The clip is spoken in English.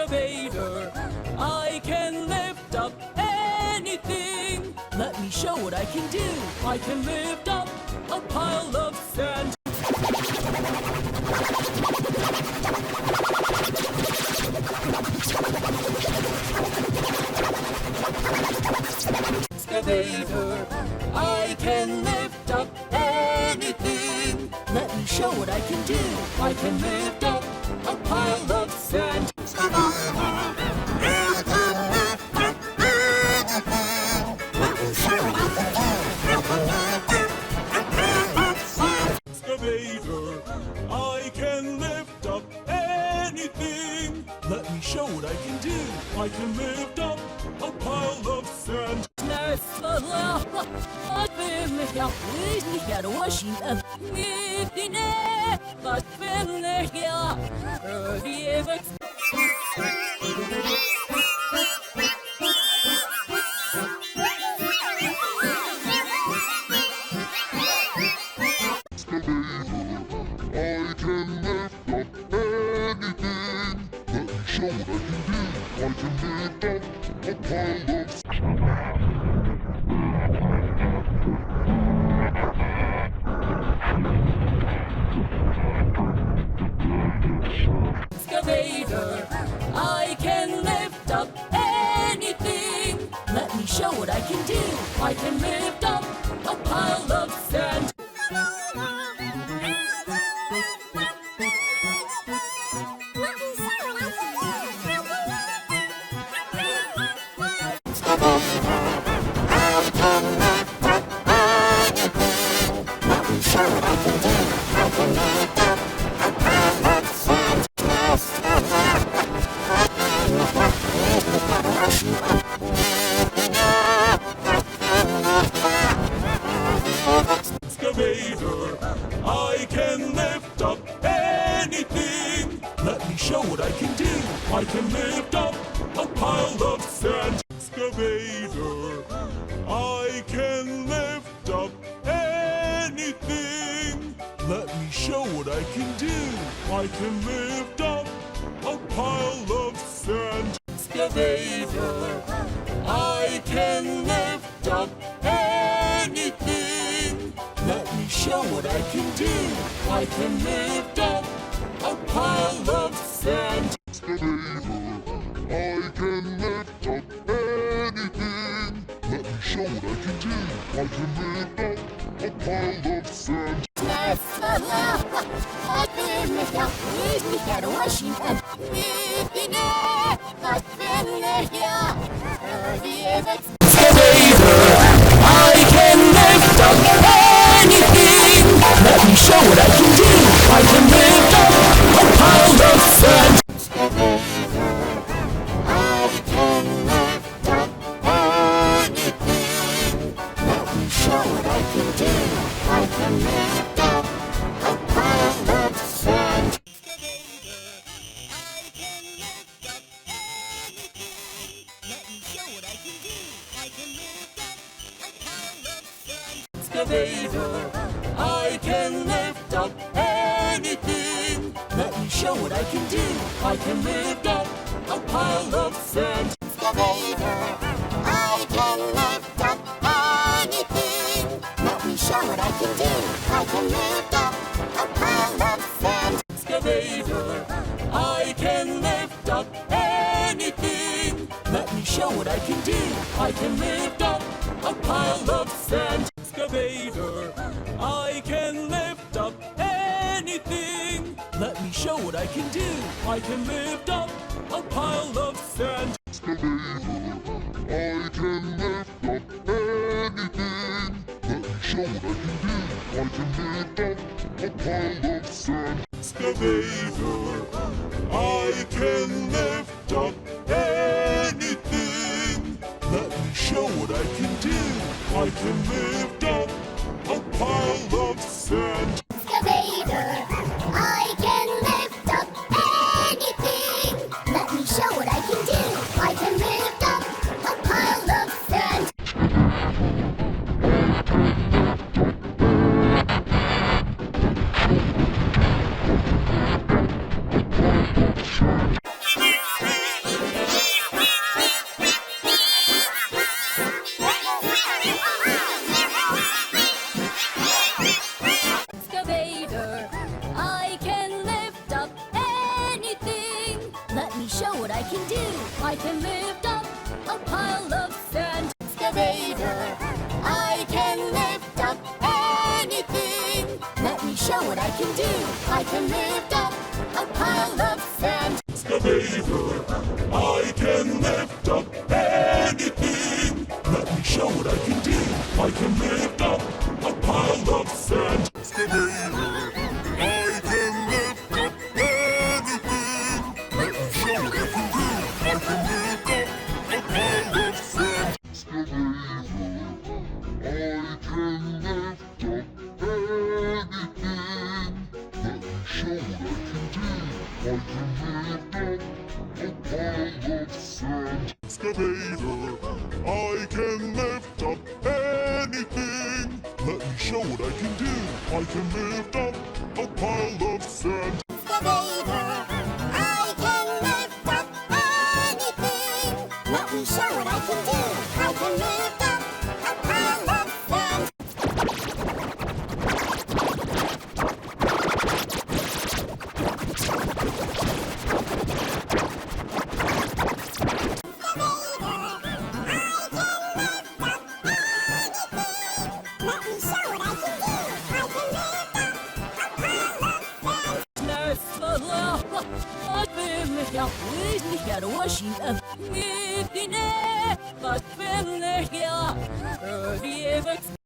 Excavator, I can lift up anything. Let me show what I can do. I can lift up a pile of sand. Excavator, I can lift up anything. Let me show what I can do. I can lift up a pile of sand. Excavator, I can lift up anything. Let me show what I can do. I can lift up a pile of sand. Excavator, I can lift up anything. Let me show what I can do. I can lift up a pile of sand. Excavator, I can lift up anything. Let me show what I can do. I can lift up a pile of sand. Excavator, I can lift up anything. Let me show what I can do. I can lift up a pile of sand. Excavator, I can lift up anything. Let me show what I can do. I can lift up a pile of sand. Excavator, I can lift up anything. Let me show what I can do. I can lift up a pile of sand. Excavator, I can lift up anything. Let me show what I can do. I can lift up a pile of sand. Excavator, I can lift up anything. Let me show what I can do. I can lift up a pile of sand. Excavator, I can lift up anything. Let me show what I can do. I can lift up a pile of sand. Excavator, I can lift up anything. Let me show what I can do. I can lift up a pile of sand. Excavator, I can lift up anything. Let me show what I can do. I can lift up a pile of sand. Excavator, I can lift up anything. Let me show what I can do. I can lift up a pile of sand. Excavator, I can lift up anything. Let me show what I can do. I can lift up a pile of sand. Excavator, I can lift up anything. Let me show what I can do. I can lift up a pile of sand. Excavator, I can lift up anything. Let me show what I can do. I can lift up a pile of sand. Let me show what I can do. I can lift up a pile of sand. Excavator, I can lift up anything. Let me show what I can do. I can lift up a pile of sand. Excavator, I can lift up anything. Let me show what I can do. I can lift up a pile of sand. Excavator, I can lift up anything. Let me show what I can do. I can lift up a pile of sand. Excavator, I can lift up anything. Let me show what I can do. I can lift up a pile of sand. Excavator, I can lift up anything. Let me show what I can do. I can lift up a pile of sand. Excavator, I can lift up anything. Let me show what I can do. I can lift up a pile of sand. Ich bin